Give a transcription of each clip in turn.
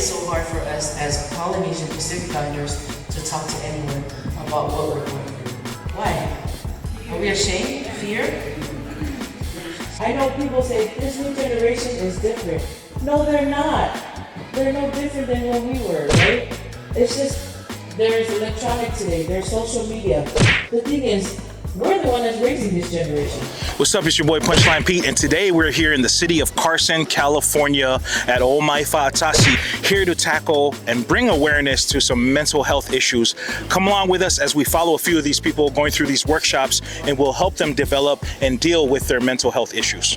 is so hard for us as Polynesian Pacific Islanders to talk to anyone about what we're going through. Why? Are we ashamed? Fear? I know people say this new generation is different. No, they're not. They're no different than when we were, right? It's just there's electronic today, there's social media. The thing is, we're the one that's raising this generation. What's up, it's your boy Punchline Pete, and today we're here in the city of Carson, California at OMAI FAATASI, here to tackle and bring awareness to some mental health issues. Come along with us as we follow a few of these people going through these workshops, and we'll help them develop and deal with their mental health issues.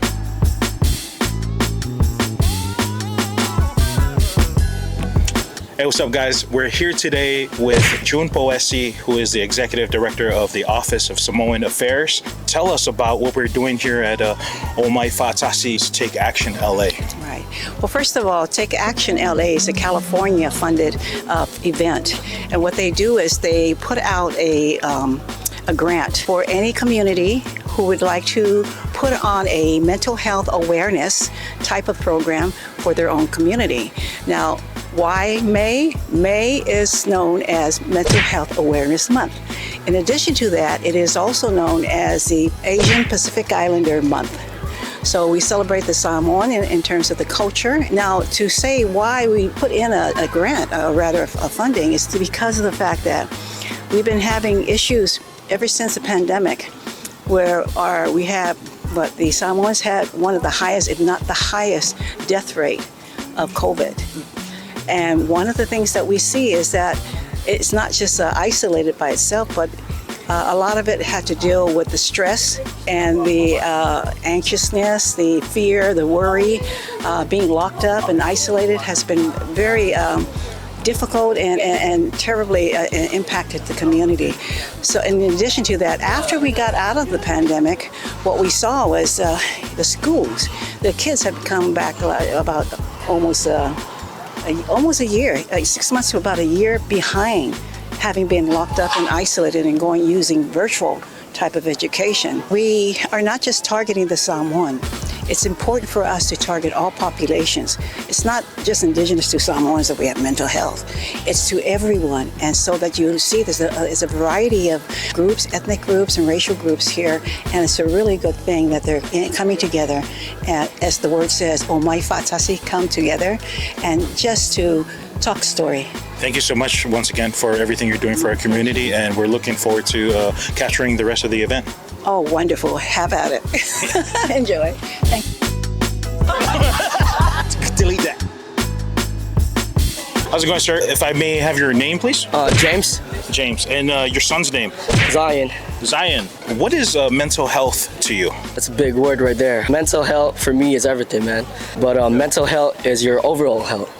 Hey, what's up, guys? We're here today with June Poesi, who is the Executive Director of the Office of Samoan Affairs. Tell us about what we're doing here at OMAI FAATASI's Take Action LA. Right. Well, first of all, Take Action LA is a California-funded event. And what they do is they put out a grant for any community who would like to put on a mental health awareness type of program for their own community. Now, why May? May is known as Mental Health Awareness Month. In addition to that, it is also known as the Asian Pacific Islander Month. So we celebrate the Samoan in terms of the culture. Now, to say why we put in a grant, or rather a funding, is because of the fact that we've been having issues ever since the pandemic, where the Samoans had one of the highest, if not the highest, death rate of COVID. And one of the things that we see is that it's not just isolated by itself, but a lot of it had to deal with the stress and the anxiousness, the fear, the worry. Being locked up and isolated has been very difficult and terribly impacted the community. So in addition to that, after we got out of the pandemic, what we saw was the schools. The kids have come back about almost a year, like 6 months to about a year behind, having been locked up and isolated and using virtual type of education. We are not just targeting the Samoan. It's important for us to target all populations. It's not just indigenous to Samoans that we have mental health. It's to everyone. And so that you see there's a variety of groups, ethnic groups and racial groups here. And it's a really good thing that they're coming together. And as the word says, OMAI FAATASI, come together and just to talk story. Thank you so much once again for everything you're doing for our community, and we're looking forward to capturing the rest of the event. Oh, wonderful. Have at it. Enjoy. Thank you. Delete that. How's it going, sir? If I may have your name, please? James. James. And your son's name? Zion. Zion. What is mental health to you? That's a big word right there. Mental health for me is everything, man. But mental health is your overall health.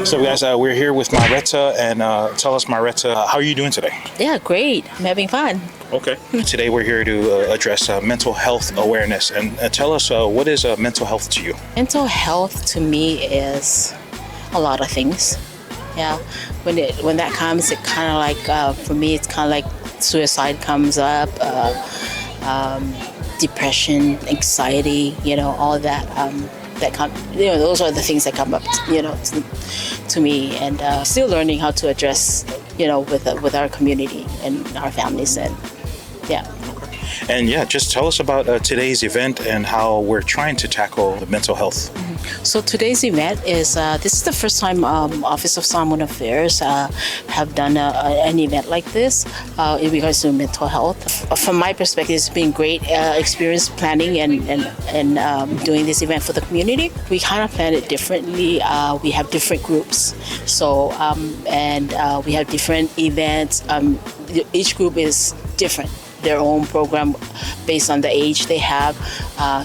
So guys, we're here with Maretta, and tell us, Maretta, how are you doing today? Yeah, great. I'm having fun. Okay. Today we're here to address mental health awareness, and tell us, what is mental health to you? Mental health to me is a lot of things. Yeah, when that comes, it kind of like for me, it's kind of like suicide comes up, depression, anxiety, all that. those are the things that come up, to me, and still learning how to address, with our community and our families, and yeah. And yeah, just tell us about today's event and how we're trying to tackle the mental health. So today's event is, this is the first time Office of Samoan Affairs have done an event like this in regards to mental health. From my perspective, it's been great experience planning and doing this event for the community. We kind of plan it differently. We have different groups, so and we have different events. Each group is different, their own program based on the age they have.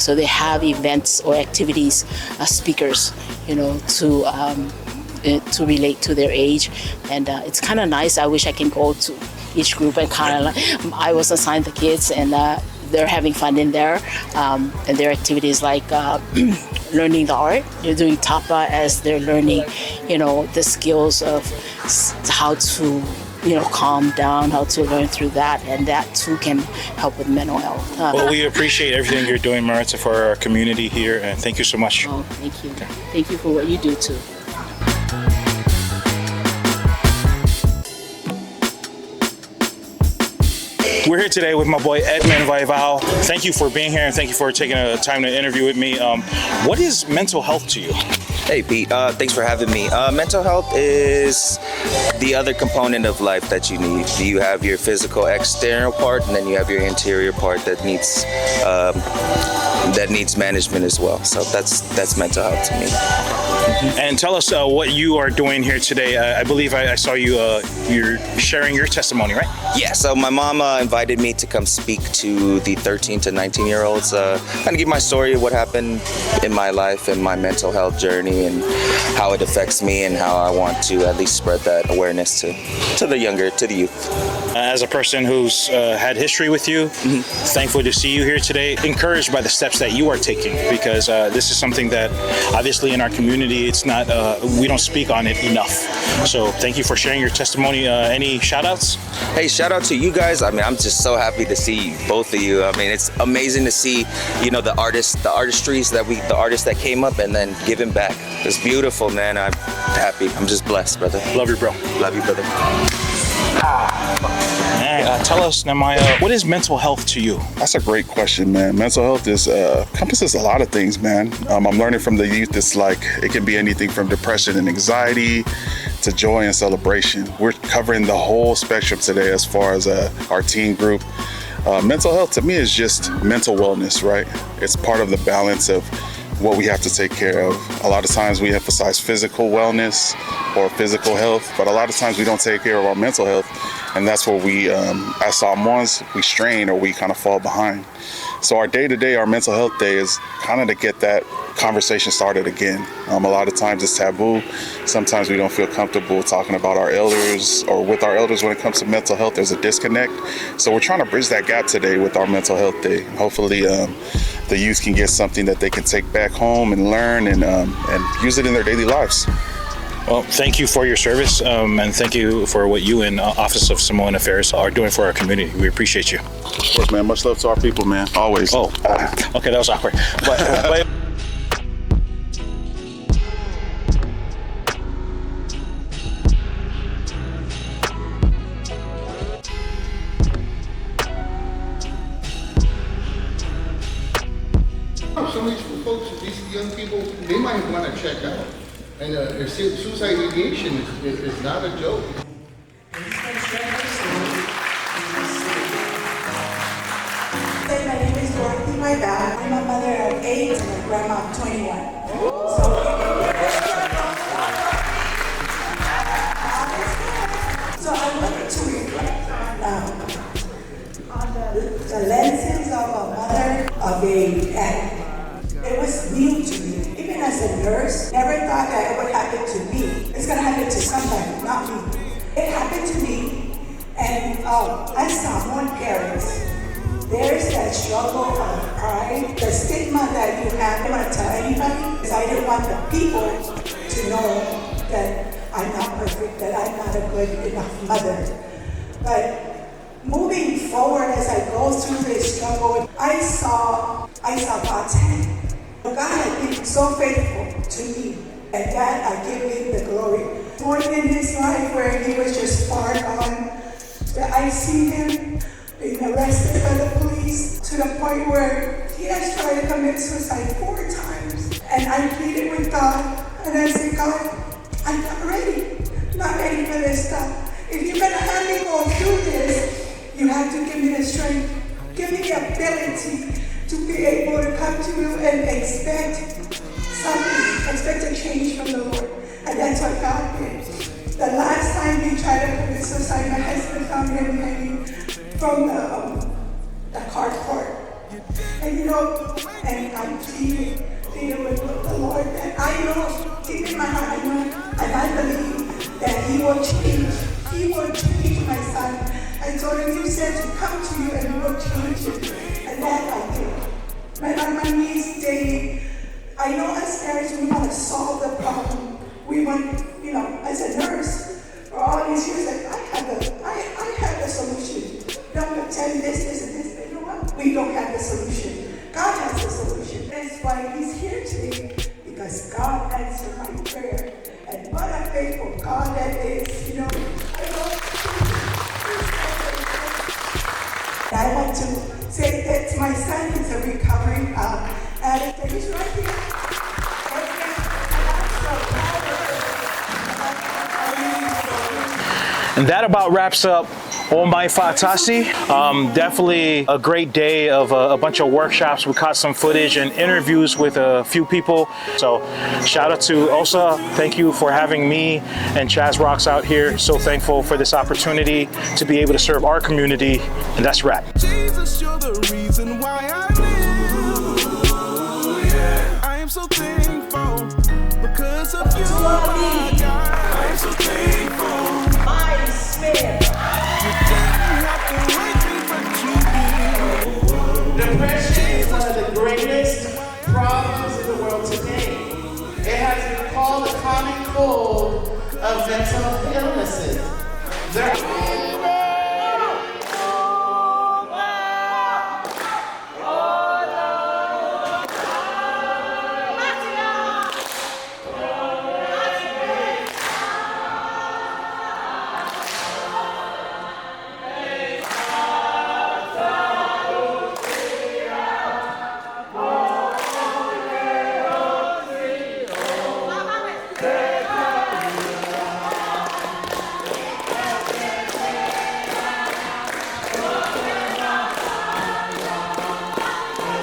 So they have events or activities, speakers, to relate to their age. And it's kind of nice. I wish I can go to each group and kind of I was assigned the kids, and they're having fun in there. And their activities like learning the art. They're doing tapa as they're learning, the skills of how to calm down, how to learn through that, and that too can help with mental health. Well, we appreciate everything you're doing, Maritza, for our community here, and thank you so much. Oh, thank you. Thank you for what you do too. We're here today with my boy Edmund Vaivao. Thank you for being here, and thank you for taking the time to interview with me. What is mental health to you? Hey Pete, thanks for having me. Mental health is the other component of life that you need. You have your physical external part, and then you have your interior part that needs management as well. So that's mental health to me. And tell us what you are doing here today. I believe I saw you're sharing your testimony, right? Yeah, so my mom invited me to come speak to the 13 to 19-year-olds, kind of give my story of what happened in my life and my mental health journey and how it affects me and how I want to at least spread that awareness to the youth. As a person who's had history with you, thankful to see you here today, encouraged by the steps that you are taking, because this is something that obviously in our community, it's not, we don't speak on it enough. So thank you for sharing your testimony. Any shout outs? Hey, shout out to you guys. I mean, I'm just so happy to see both of you. I mean, it's amazing to see, the artists that came up and then giving back. It's beautiful, man. I'm happy. I'm just blessed, brother. Love you, bro. Love you, brother. Tell us, Nehemiah, what is mental health to you? That's a great question, man. Mental health encompasses a lot of things, man. I'm learning from the youth. It's like it can be anything from depression and anxiety to joy and celebration. We're covering the whole spectrum today as far as our teen group. Mental health to me is just mental wellness, right? It's part of the balance of what we have to take care of. A lot of times we emphasize physical wellness or physical health, but a lot of times we don't take care of our mental health, and that's where we, as Samoans, we strain or we kind of fall behind. So our day-to-day, our mental health day is kind of to get that conversation started again. A lot of times it's taboo. Sometimes we don't feel comfortable talking about our elders or with our elders when it comes to mental health. There's a disconnect. So we're trying to bridge that gap today with our mental health day. Hopefully the youth can get something that they can take back home and learn and use it in their daily lives. Well, thank you for your service, and thank you for what you and Office of Samoan Affairs are doing for our community. We appreciate you. Of course, man. Much love to our people, man. Always. Oh, okay, that was awkward. But some of these folks, these young people, they might want to check out. And suicide ideation is not a joke. My name is Dorothy Vaivao. I'm a mother of 8 and a grandma of 21. So I wanted to reflect on the lenses of a mother of a addict. It was new to me. Even as a nurse, never thought that it would happen to me. It's going to happen to somebody, not me. It happened to me, and as Samoan parents, there's that struggle of pride, the stigma that you have. I don't want to tell anybody because I didn't want the people to know that I'm not perfect, that I'm not a good enough mother. But moving forward as I go through this struggle, I saw God's hand. God has been so faithful to me, and that I give him the glory. Point in his life where he was just far gone, that I see him being arrested by the police to the point where he has tried to commit suicide 4 times. And I pleaded with God, and I said, God, I'm not ready for this stuff. If you're gonna have me go through this, you have to give me the strength, give me the ability to be able to come to you and expect something, expect a change from the Lord. And that's what God did. The last time he tried to commit suicide, my husband found him hanging from the carport. And and I'm pleading with the Lord that I know, deep in my heart, I know, and I believe that he will change. He will change my son. I told him, you said to come to you and you will change him. And that I did. I'm on my knees daily. I know as parents, we want to solve the problem. We want, as a nurse, for all these years, I have the solution. Don't pretend this, and this. But you know what? We don't have the solution. God has the solution. That's why he's here today, because God answered my prayer. And what a faithful God that is, I want to say that my son is a recovering addict, and he's right here. And that about wraps up OMAI FAATASI. Definitely a great day of a bunch of workshops. We caught some footage and interviews with a few people. So shout out to Osa. Thank you for having me and Chaz Rocks out here. So thankful for this opportunity to be able to serve our community. And that's a wrap. Jesus, you're the reason why I live. Yeah. I am so thankful because of you, my God. I am so thankful. Depression is one of the greatest problems in the world today. It has been called the common cold of mental illnesses.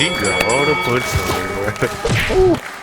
He got all the punch on me, bro.